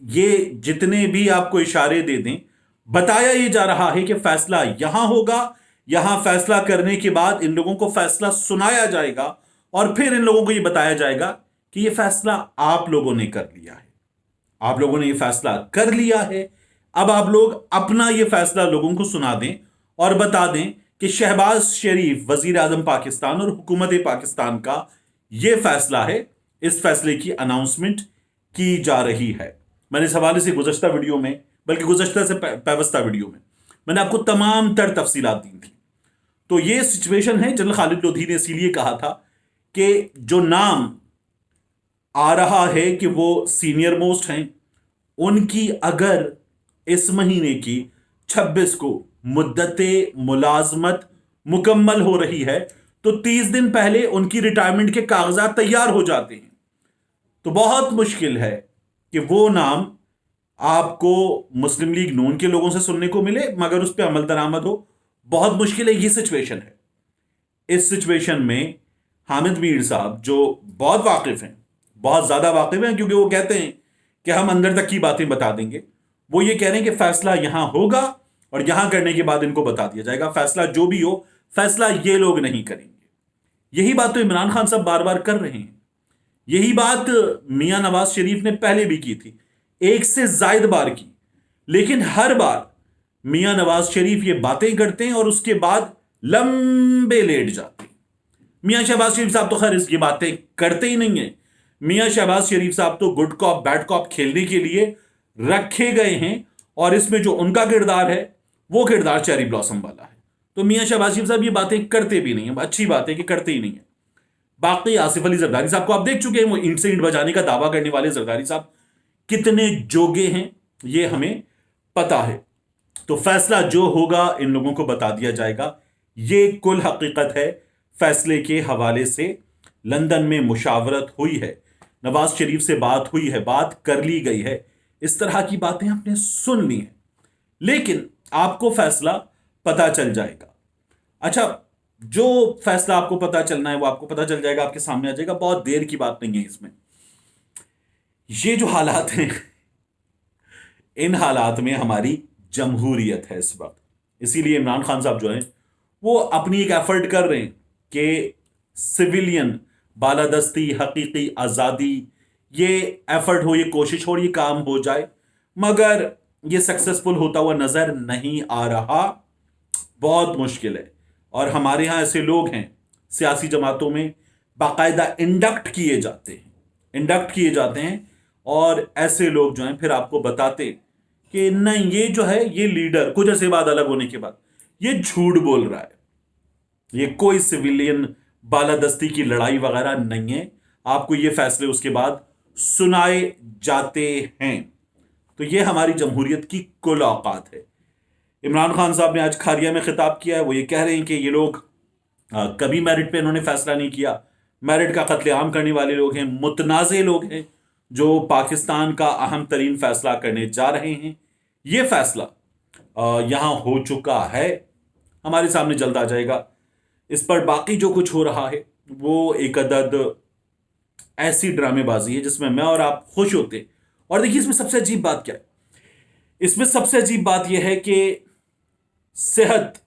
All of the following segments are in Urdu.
یہ جتنے بھی آپ کو اشارے دے دیں، بتایا یہ جا رہا ہے کہ فیصلہ یہاں ہوگا، یہاں فیصلہ کرنے کے بعد ان لوگوں کو فیصلہ سنایا جائے گا، اور پھر ان لوگوں کو یہ بتایا جائے گا کہ یہ فیصلہ آپ لوگوں نے کر لیا ہے، آپ لوگوں نے یہ فیصلہ کر لیا ہے، اب آپ لوگ اپنا یہ فیصلہ لوگوں کو سنا دیں اور بتا دیں کہ شہباز شریف وزیر اعظم پاکستان اور حکومت پاکستان کا یہ فیصلہ ہے، اس فیصلے کی اناؤنسمنٹ کی جا رہی ہے۔ میں نے اس حوالے سے گزشتہ ویڈیو میں، بلکہ گزشتہ سے پیوستہ ویڈیو میں نے آپ کو تمام تر تفصیلات دی تھی۔ تو یہ سچویشن ہے، جنرل خالد لودھی نے اسی لیے کہا تھا کہ جو نام آ رہا ہے کہ وہ سینئر موسٹ ہیں، ان کی اگر اس مہینے کی 26 کو مدت ملازمت مکمل ہو رہی ہے تو 30 دن پہلے ان کی ریٹائرمنٹ کے کاغذات تیار ہو جاتے ہیں، تو بہت مشکل ہے کہ وہ نام آپ کو مسلم لیگ نون کے لوگوں سے سننے کو ملے مگر اس پہ عمل درآمد ہو، بہت مشکل ہے۔ یہ سچویشن ہے، اس سچویشن میں حامد میر صاحب جو بہت واقف ہیں، بہت زیادہ واقف ہیں، کیونکہ وہ کہتے ہیں کہ ہم اندر تک کی باتیں بتا دیں گے، وہ یہ کہہ رہے ہیں کہ فیصلہ یہاں ہوگا اور یہاں کرنے کے بعد ان کو بتا دیا جائے گا، فیصلہ جو بھی ہو فیصلہ یہ لوگ نہیں کریں گے۔ یہی بات تو عمران خان صاحب بار بار کر رہے ہیں، یہی بات میاں نواز شریف نے پہلے بھی کی تھی، ایک سے زائد بار کی، لیکن ہر بار میاں نواز شریف یہ باتیں کرتے ہیں اور اس کے بعد لمبے لیٹ جاتے ہیں۔ میاں شہباز شریف صاحب تو خیر یہ باتیں کرتے ہی نہیں ہیں، میاں شہباز شریف صاحب تو گڈ کاپ بیڈ کاپ کھیلنے کے لیے رکھے گئے ہیں، اور اس میں جو ان کا کردار ہے وہ کردار چیری بلاسم والا ہے، تو میاں شہباز شریف صاحب یہ باتیں کرتے بھی نہیں ہیں، اچھی بات ہے کہ کرتے ہی نہیں ہیں۔ باقی آصف علی زرداری صاحب کو آپ دیکھ چکے ہیں، وہ اینٹ سے اینٹ بجانے کا دعویٰ کرنے والے زرداری صاحب کتنے جوگے ہیں یہ ہمیں پتا ہے۔ تو فیصلہ جو ہوگا ان لوگوں کو بتا دیا جائے گا، یہ کل حقیقت ہے۔ فیصلے کے حوالے سے لندن میں مشاورت ہوئی ہے، نواز شریف سے بات ہوئی ہے، بات کر لی گئی ہے، اس طرح کی باتیں آپ نے سن لی ہیں، لیکن آپ کو فیصلہ پتا چل جائے گا۔ اچھا، جو فیصلہ آپ کو پتا چلنا ہے وہ آپ کو پتا چل جائے گا، آپ کے سامنے آ جائے گا، بہت دیر کی بات نہیں ہے اس میں۔ یہ جو حالات ہیں، ان حالات میں ہماری جمہوریت ہے اس وقت، اسی لیے عمران خان صاحب جو ہیں وہ اپنی ایک ایفرٹ کر رہے ہیں کہ سویلین بالادستی، حقیقی آزادی، یہ ایفرٹ ہو، یہ کوشش ہو اور یہ کام ہو جائے، مگر یہ سکسیسفل ہوتا ہوا نظر نہیں آ رہا، بہت مشکل ہے۔ اور ہمارے ہاں ایسے لوگ ہیں سیاسی جماعتوں میں باقاعدہ انڈکٹ کیے جاتے ہیں اور ایسے لوگ جو ہیں پھر آپ کو بتاتے کہ نہیں، یہ جو ہے یہ لیڈر کچھ عرصے بعد الگ ہونے کے بعد یہ جھوٹ بول رہا ہے، یہ کوئی سویلین بالادستی کی لڑائی وغیرہ نہیں ہے، آپ کو یہ فیصلے اس کے بعد سنائے جاتے ہیں۔ تو یہ ہماری جمہوریت کی کل اوقات ہے۔ عمران خان صاحب نے آج کھاریا میں خطاب کیا ہے، وہ یہ کہہ رہے ہیں کہ یہ لوگ کبھی میرٹ پہ انہوں نے فیصلہ نہیں کیا، میرٹ کا قتل عام کرنے والے لوگ ہیں، متنازع لوگ ہیں جو پاکستان کا اہم ترین فیصلہ کرنے جا رہے ہیں۔ یہ فیصلہ یہاں ہو چکا ہے، ہمارے سامنے جلد آ جائے گا۔ اس پر باقی جو کچھ ہو رہا ہے وہ ایک عدد ایسی ڈرامے بازی ہے جس میں اور آپ خوش ہوتے ہیں۔ اور دیکھیے اس میں سب سے عجیب بات کیا ہے، اس میں سب سے عجیب بات یہ ہے کہ صحت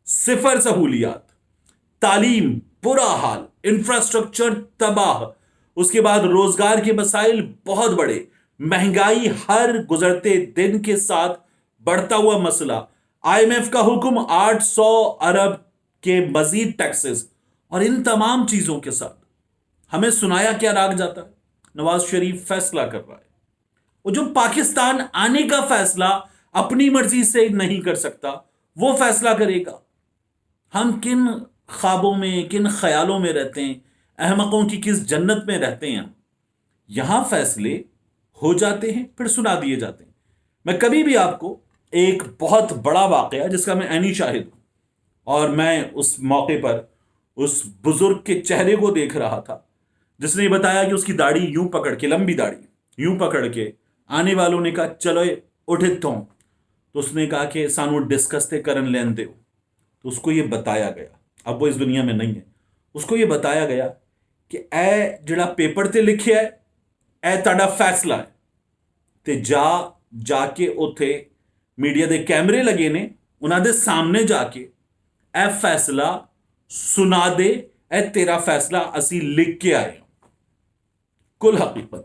صفر سہولیات، تعلیم برا حال، انفراسٹرکچر تباہ، اس کے بعد روزگار کے مسائل بہت بڑے، مہنگائی ہر گزرتے دن کے ساتھ بڑھتا ہوا مسئلہ، آئی ایم ایف کا حکم 800 ارب کے مزید ٹیکسز، اور ان تمام چیزوں کے ساتھ ہمیں سنایا کیا راگ جاتا ہے؟ نواز شریف فیصلہ کر رہا ہے، وہ جو پاکستان آنے کا فیصلہ اپنی مرضی سے نہیں کر سکتا وہ فیصلہ کرے گا۔ ہم کن خوابوں میں، کن خیالوں میں رہتے ہیں، احمقوں کی کس جنت میں رہتے ہیں؟ یہاں فیصلے ہو جاتے ہیں پھر سنا دیے جاتے ہیں۔ میں کبھی بھی آپ کو ایک بہت بڑا واقعہ جس کا میں عینی شاہد ہوں، اور میں اس موقع پر اس بزرگ کے چہرے کو دیکھ رہا تھا جس نے یہ بتایا کہ اس کی داڑھی یوں پکڑ کے، لمبی داڑھی یوں پکڑ کے آنے والوں نے کہا چلو اٹھت ہوں، تو اس نے کہا کہ سانو ڈسکس تے کرن لین دیو، تو اس کو یہ بتایا گیا، اب وہ اس دنیا میں نہیں ہے، اس کو یہ بتایا گیا کہ اے جڑا پیپر تے لکھیا ہے اے تہاڈا فیصلہ ہے، ਤੇ ਜਾ ਕੇ ਉੱਥੇ ਮੀਡੀਆ ਦੇ ਕੈਮਰੇ ਲੱਗੇ ਨੇ, ਉਹਨਾਂ ਦੇ ਸਾਹਮਣੇ ਜਾ ਕੇ ਇਹ ਫੈਸਲਾ ਸੁਣਾ ਦੇ, ਇਹ ਤੇਰਾ ਫੈਸਲਾ ਅਸੀਂ ਲਿਖ ਕੇ ਆਏ ਹਾਂ। ਕੁਲ ਹਕੀਕਤ।